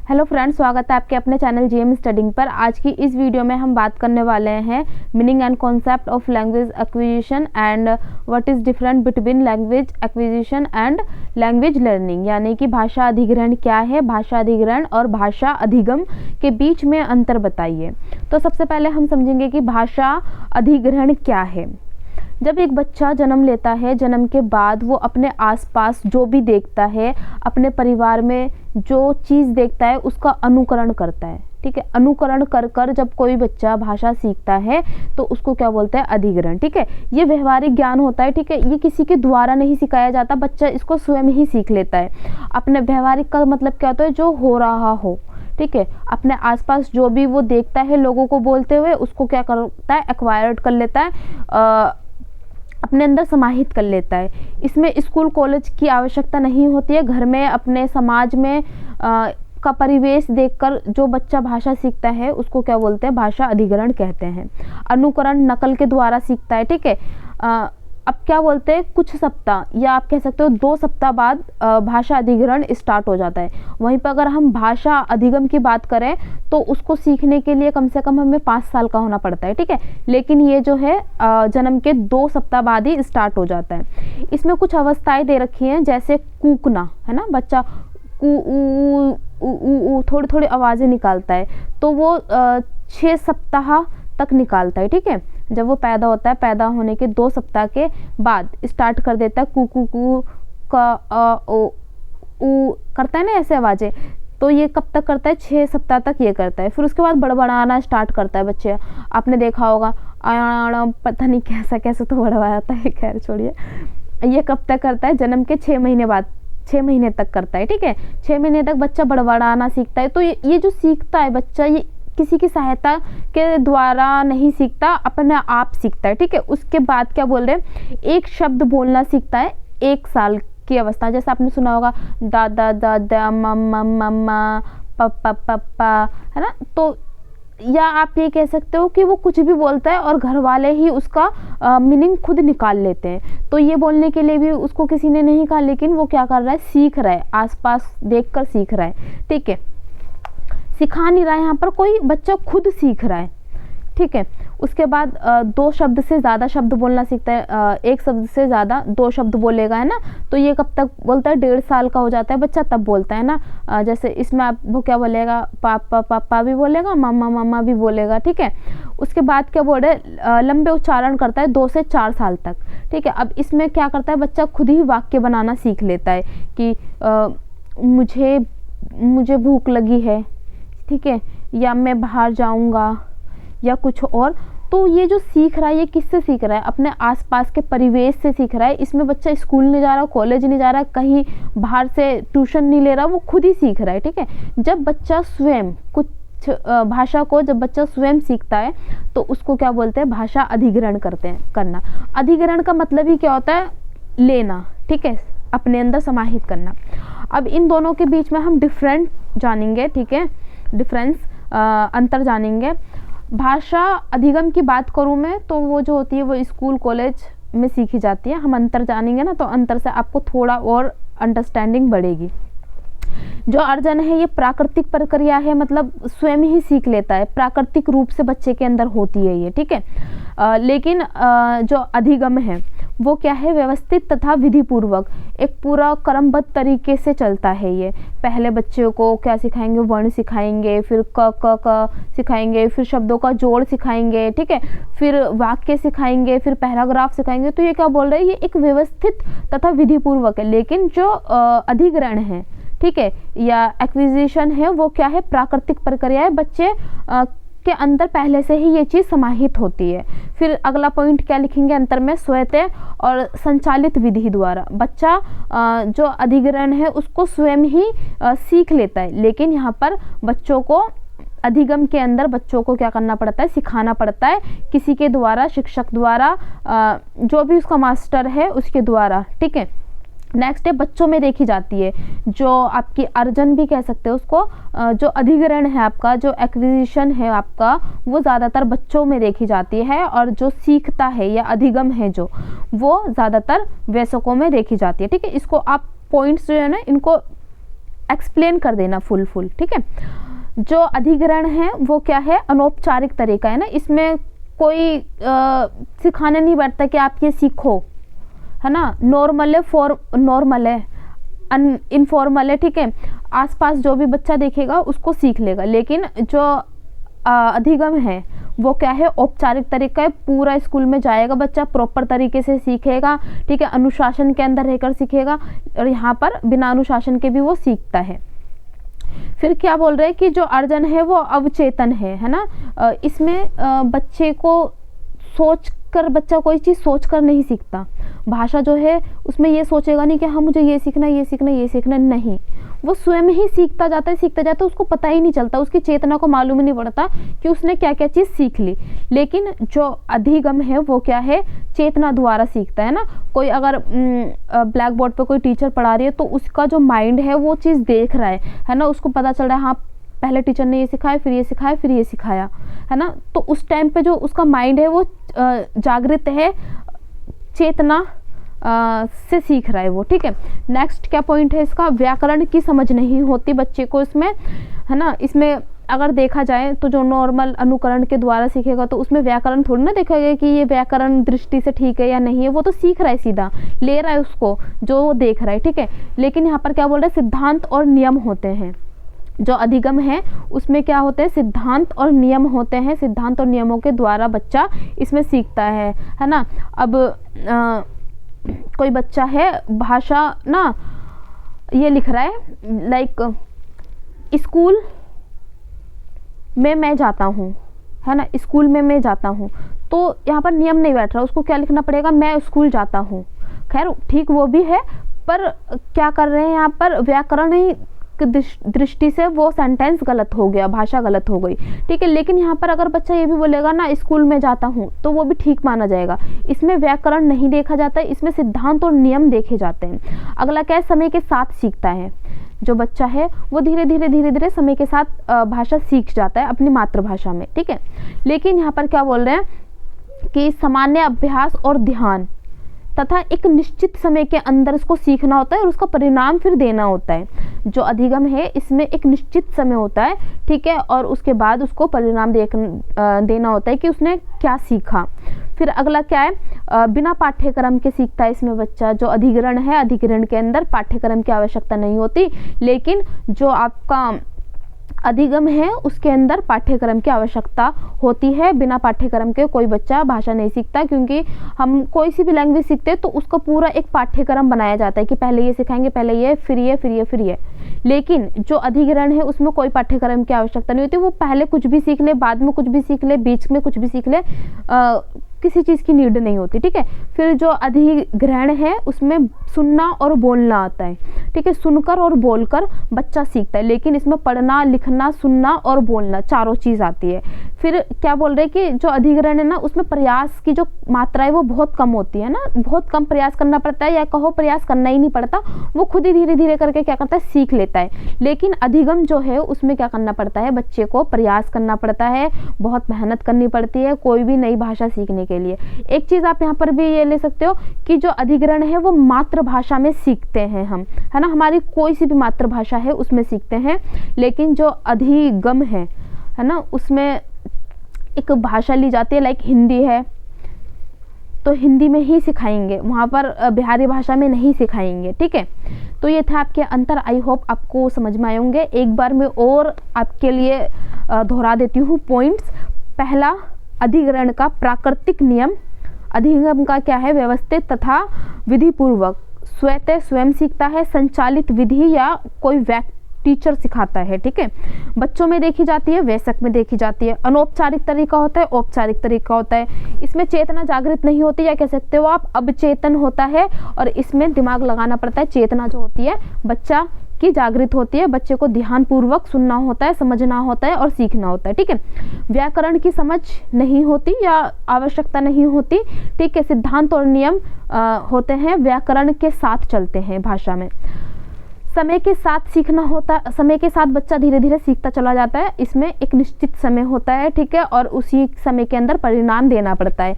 Hello friends, स्वागत है आपके अपने चैनल जीएम स्टडिंग पर। आज की इस वीडियो में हम बात करने वाले हैं meaning and concept of language acquisition and what is different between language acquisition and language learning. यानी कि भाषा अधिग्रहण क्या है, भाषा अधिग्रहण और भाषा अधिगम के बीच में अंतर बताइए। तो सबसे पहले हम समझेंगे कि भाषा अधिग्रहण क्या है। जब एक बच्चा जन्म लेता है, जन्म के बाद वो अपने आसपास जो भी देखता है, अपने परिवार में जो चीज़ देखता है उसका अनुकरण करता है। ठीक है, अनुकरण कर कर जब कोई बच्चा भाषा सीखता है तो उसको क्या बोलते हैं, अधिग्रहण। ठीक है, ये व्यवहारिक ज्ञान होता है। ठीक है, ये किसी के द्वारा नहीं सिखाया जाता, बच्चा इसको स्वयं ही सीख लेता है। अपने व्यवहारिक का मतलब क्या होता है, जो हो रहा हो। ठीक है, अपने आसपास जो भी वो देखता है लोगों को बोलते हुए, उसको क्या करता है, एक्वायर्ड कर लेता है, अपने अंदर समाहित कर लेता है। इसमें स्कूल कॉलेज की आवश्यकता नहीं होती है। घर में, अपने समाज में का परिवेश देखकर जो बच्चा भाषा सीखता है उसको क्या बोलते हैं, भाषा अधिग्रहण कहते हैं। अनुकरण नकल के द्वारा सीखता है। ठीक है, अब क्या बोलते हैं, कुछ सप्ताह या आप कह सकते हो 2 सप्ताह बाद भाषा अधिग्रहण स्टार्ट हो जाता है। वहीं पर अगर हम भाषा अधिगम की बात करें तो उसको सीखने के लिए कम से कम हमें 5 साल का होना पड़ता है। ठीक है, लेकिन ये जो है जन्म के 2 सप्ताह बाद ही स्टार्ट हो जाता है। इसमें कुछ अवस्थाएं दे रखी हैं, जैसे कूकना है ना, बच्चा थोड़ी थोड़ी आवाज़ें निकालता है, तो वो 6 सप्ताह तक निकालता है। ठीक है, जब वो पैदा होता है, पैदा होने के 2 सप्ताह के बाद स्टार्ट कर देता है, कू कू कू का ऊ करता है ना ऐसे आवाज़ें। तो ये कब तक करता है, 6 सप्ताह तक ये करता है। फिर उसके बाद बड़बड़ाना स्टार्ट करता है बच्चे। आपने देखा होगा, पता नहीं कैसा कैसा तो बड़बड़ाता है, खैर छोड़िए। ये कब तक करता है, जन्म के 6 महीने बाद, 6 महीने तक करता है। ठीक है, 6 महीने तक बच्चा बड़बड़ाना सीखता है। तो ये जो सीखता है बच्चा, ये किसी की सहायता के द्वारा नहीं सीखता, अपने आप सीखता है। ठीक है, उसके बाद क्या बोल रहे हैं, एक शब्द बोलना सीखता है 1 साल की अवस्था। जैसे आपने सुना होगा, दादा दादा, मम्मा मम्मा, पप्पा पप्पा, है ना। तो या आप ये कह सकते हो कि वो कुछ भी बोलता है और घर वाले ही उसका मीनिंग खुद निकाल लेते हैं। तो ये बोलने के लिए भी उसको किसी ने नहीं कहा, लेकिन वो क्या कर रहा है, सीख रहा है, आसपास देखकर सीख रहा है। ठीक है, सिखा नहीं रहा है यहाँ पर कोई, बच्चा खुद सीख रहा है। ठीक है, उसके बाद 2 शब्द से ज़्यादा शब्द बोलना सीखता है। 1 शब्द से ज़्यादा 2 शब्द बोलेगा, है ना। तो ये कब तक बोलता है, 1.5 साल का हो जाता है बच्चा, तब बोलता है ना। जैसे इसमें आप वो क्या बोलेगा, पापा पापा भी बोलेगा, मामा मामा भी बोलेगा। ठीक है, उसके बाद क्या बोल रहे, लंबे उच्चारण करता है 2 से 4 साल तक। ठीक है, अब इसमें क्या करता है, बच्चा खुद ही वाक्य बनाना सीख लेता है कि मुझे भूख लगी है। ठीक है, या मैं बाहर जाऊंगा, या कुछ और। तो ये जो सीख रहा है, ये किससे सीख रहा है, अपने आसपास के परिवेश से सीख रहा है। इसमें बच्चा स्कूल नहीं जा रहा, कॉलेज नहीं जा रहा, कहीं बाहर से ट्यूशन नहीं ले रहा, वो खुद ही सीख रहा है। ठीक है, जब बच्चा स्वयं कुछ भाषा को जब बच्चा स्वयं सीखता है तो उसको क्या बोलते हैं, भाषा अधिग्रहण करना। अधिग्रहण का मतलब ही क्या होता है, लेना। ठीक है, अपने अंदर समाहित करना। अब इन दोनों के बीच में हम डिफरेंट जानेंगे। ठीक है, डिफरेंस, अंतर जानेंगे। भाषा अधिगम की बात करूँ मैं, तो वो जो होती है वो स्कूल कॉलेज में सीखी जाती है। हम अंतर जानेंगे ना, तो अंतर से आपको थोड़ा और अंडरस्टैंडिंग बढ़ेगी। जो अर्जन है, ये प्राकृतिक प्रक्रिया है, मतलब स्वयं ही सीख लेता है, प्राकृतिक रूप से बच्चे के अंदर होती है ये। ठीक है, लेकिन जो अधिगम है वो क्या है, व्यवस्थित तथा विधि पूर्वक, एक पूरा क्रमबद्ध तरीके से चलता है। ये पहले बच्चे को क्या सिखाएंगे, वर्ण सिखाएंगे, फिर क सिखाएंगे, फिर शब्दों का जोड़ सिखाएंगे। ठीक है, फिर वाक्य सिखाएंगे, फिर पैराग्राफ सिखाएंगे। तो ये क्या बोल रहे हैं, ये एक व्यवस्थित तथा विधि पूर्वक है। लेकिन जो अधिग्रहण है, ठीक है, या एक्विजिशन है, वो क्या है, प्राकृतिक प्रक्रिया है, बच्चे के अंदर पहले से ही ये चीज़ समाहित होती है। फिर अगला पॉइंट क्या लिखेंगे, अंतर में स्वतः और संचालित विधि द्वारा बच्चा जो अधिग्रहण है उसको स्वयं ही सीख लेता है। लेकिन यहाँ पर बच्चों को अधिगम के अंदर बच्चों को क्या करना पड़ता है, सिखाना पड़ता है, किसी के द्वारा, शिक्षक द्वारा, जो भी उसका मास्टर है उसके द्वारा। ठीक है, नेक्स्ट है बच्चों में देखी जाती है, जो आपकी अर्जन भी कह सकते हो उसको, जो अधिग्रहण है आपका, जो एक्विजिशन है आपका, वो ज़्यादातर बच्चों में देखी जाती है। और जो सीखता है या अधिगम है जो, वो ज़्यादातर वयस्कों में देखी जाती है। ठीक है, इसको आप पॉइंट्स जो है ना, इनको एक्सप्लेन कर देना फुल, ठीक है। जो अधिग्रहण है वो क्या है, अनौपचारिक तरीका है ना, इसमें कोई सिखाने नहीं बैठता कि आप ये सीखो, है ना। नॉर्मल है, इनफॉर्मल है, ठीक है। आसपास जो भी बच्चा देखेगा उसको सीख लेगा। लेकिन जो अधिगम है वो क्या है, औपचारिक तरीका है। पूरा स्कूल में जाएगा बच्चा, प्रॉपर तरीके से सीखेगा, ठीक है, अनुशासन के अंदर रहकर सीखेगा, और यहाँ पर बिना अनुशासन के भी वो सीखता है। फिर क्या बोल रहे हैं कि जो अर्जन है वो अवचेतन है ना। इसमें बच्चे को सोच कर, बच्चा कोई चीज़ सोच कर नहीं सीखता। भाषा जो है उसमें ये सोचेगा नहीं कि हाँ मुझे ये सीखना है, ये सीखना है, ये सीखना है, नहीं। वो स्वयं ही सीखता जाता है, उसको पता ही नहीं चलता, उसकी चेतना को मालूम ही नहीं पड़ता कि उसने क्या क्या चीज़ सीख ली। लेकिन जो अधिगम है वो क्या है, चेतना द्वारा सीखता है ना। कोई अगर ब्लैक बोर्ड पर कोई टीचर पढ़ा रही है तो उसका जो माइंड है वो चीज़ देख रहा है ना, उसको पता चल रहा है हाँ पहले टीचर ने ये सिखाया, फिर ये सिखाया, फिर ये सिखाया, है ना। तो उस टाइम पे जो उसका माइंड है वो जागृत है, चेतना से सीख रहा है वो, ठीक है। नेक्स्ट क्या पॉइंट है इसका, व्याकरण की समझ नहीं होती बच्चे को इसमें, है ना। इसमें अगर देखा जाए तो जो नॉर्मल अनुकरण के द्वारा सीखेगा तो उसमें व्याकरण थोड़ी ना देखेगा कि ये व्याकरण दृष्टि से ठीक है या नहीं है, वो तो सीख रहा है, सीधा ले रहा है उसको जो वो देख रहा है, ठीक है। लेकिन यहाँ पर क्या बोल रहे हैं, सिद्धांत और नियम होते हैं। जो अधिगम है उसमें क्या होते हैं, सिद्धांत और नियम होते हैं। सिद्धांत और नियमों के द्वारा बच्चा इसमें सीखता है ना। अब कोई बच्चा है, भाषा ना ये लिख रहा है, लाइक स्कूल में मैं जाता हूँ, है ना, स्कूल में मैं जाता हूँ, तो यहाँ पर नियम नहीं बैठ रहा, उसको क्या लिखना पड़ेगा, मैं स्कूल जाता हूँ। खैर ठीक वो भी है, पर क्या कर रहे हैं यहाँ पर, व्याकरण ही दृष्टि से वो सेंटेंस गलत हो गया, भाषा गलत हो गई, ठीक है। लेकिन यहाँ पर अगर बच्चा ये भी बोलेगा ना स्कूल में जाता हूँ, तो वो भी ठीक माना जाएगा। इसमें व्याकरण नहीं देखा जाता है, इसमें सिद्धांत और नियम देखे जाते हैं। अगला क्या है, समय के साथ सीखता है। जो बच्चा है वो धीरे धीरे समय के साथ भाषा सीख जाता है अपनी मातृभाषा में, ठीक है। लेकिन यहाँ पर क्या बोल रहे हैं कि सामान्य अभ्यास और ध्यान तथा एक निश्चित समय के अंदर इसको सीखना होता है और उसका परिणाम फिर देना होता है। जो अधिगम है इसमें एक निश्चित समय होता है, ठीक है, और उसके बाद उसको परिणाम देना होता है कि उसने क्या सीखा। फिर अगला क्या है, बिना पाठ्यक्रम के सीखता है इसमें बच्चा। जो अधिग्रहण है, अधिग्रहण के अंदर पाठ्यक्रम की आवश्यकता नहीं होती, लेकिन जो आपका अधिगम है उसके अंदर पाठ्यक्रम की आवश्यकता होती है। बिना पाठ्यक्रम के कोई बच्चा भाषा नहीं सीखता, क्योंकि हम कोई सी भी लैंग्वेज सीखते हैं तो उसका पूरा एक पाठ्यक्रम बनाया जाता है कि पहले ये सिखाएंगे, पहले ये, फिर ये, फिर ये, फिर ये। लेकिन जो अधिग्रहण है उसमें कोई पाठ्यक्रम की आवश्यकता नहीं होती, वो पहले कुछ भी सीख ले, बाद में कुछ भी सीख ले, बीच में कुछ भी सीख ले, किसी चीज़ की नीड नहीं होती, ठीक है। फिर जो अधिग्रहण है उसमें सुनना और बोलना आता है, ठीक है, सुनकर और बोलकर बच्चा सीखता है। लेकिन इसमें पढ़ना, लिखना, सुनना और बोलना चारों चीज़ आती है। फिर क्या बोल रहे हैं कि जो अधिग्रहण है ना उसमें प्रयास की जो मात्रा है वो बहुत कम होती है ना, बहुत कम प्रयास करना पड़ता है, या कहो प्रयास करना ही नहीं पड़ता, वो खुद ही धीरे धीरे करके क्या करता है, सीख लेता है। लेकिन अधिगम जो है उसमें क्या करना पड़ता है, बच्चे को प्रयास करना पड़ता है, बहुत मेहनत करनी पड़ती है कोई भी नई भाषा सीखने के लिए। एक चीज आप यहाँ पर भी ये ले सकते हो कि जो अधिग्रहण है वो मातृभाषा में सीखते हैं हम, है ना, हमारी कोई सी भी मातृभाषा है उसमें सीखते हैं। लेकिन जो अधिगम है ना, उसमें एक भाषा ली जाती है, लाइक हिंदी है तो हिंदी में ही सिखाएंगे, वहाँ पर बिहारी भाषा में नहीं सिखाएंगे, ठीक है। तो ये था आपके अंतर, आई होप आपको समझ में आए होंगे। एक बार मैं और आपके लिए दोहरा देती हूँ पॉइंट्स। पहला, अधिग्रहण का प्राकृतिक नियम। अधिगम का क्या है, व्यवस्थित तथा विधिपूर्वक, स्वतः स्वयं सीखता है, संचालित विधि या कोई टीचर सिखाता है, ठीक है। बच्चों में देखी जाती है, वयस्क में देखी जाती है। अनौपचारिक तरीका होता है, औपचारिक तरीका होता है। इसमें चेतना जागृत नहीं होती, या कह सकते हो आप अवचेतन होता है, और इसमें दिमाग लगाना पड़ता है। चेतना जो होती है बच्चा की जागृत होती है, बच्चे को ध्यान पूर्वक सुनना होता है, समझना होता है और सीखना होता है, ठीक है। व्याकरण की समझ नहीं होती या आवश्यकता नहीं होती, ठीक है। सिद्धांत और नियम होते हैं, व्याकरण के साथ चलते हैं भाषा में। समय के साथ सीखना होता, समय के साथ बच्चा धीरे धीरे सीखता चला जाता है। इसमें एक निश्चित समय होता है, ठीक है, और उसी समय के अंदर परिणाम देना पड़ता है।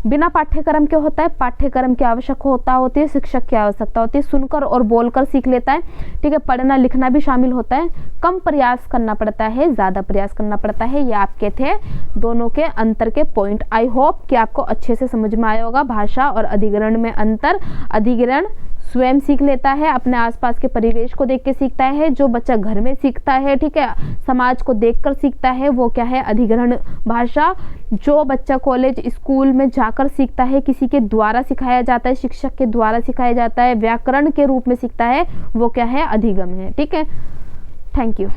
बिना पाठ्यक्रम के होता है, पाठ्यक्रम की आवश्यकता होती है, शिक्षक की आवश्यकता होती है, सुनकर और बोलकर सीख लेता है, ठीक है, पढ़ना लिखना भी शामिल होता है, कम प्रयास करना पड़ता है, ज़्यादा प्रयास करना पड़ता है। ये आपके थे दोनों के अंतर के पॉइंट। आई होप कि आपको अच्छे से समझ में आया होगा। भाषा और अधिग्रहण में अंतर, अधिग्रहण स्वयं सीख लेता है, अपने आसपास के परिवेश को देख के सीखता है, जो बच्चा घर में सीखता है, ठीक है, समाज को देखकर सीखता है, वो क्या है, अधिग्रहण भाषा। जो बच्चा कॉलेज स्कूल में जाकर सीखता है, किसी के द्वारा सिखाया जाता है, शिक्षक के द्वारा सिखाया जाता है, व्याकरण के रूप में सीखता है, वो क्या है, अधिगम है। ठीक है, थैंक यू।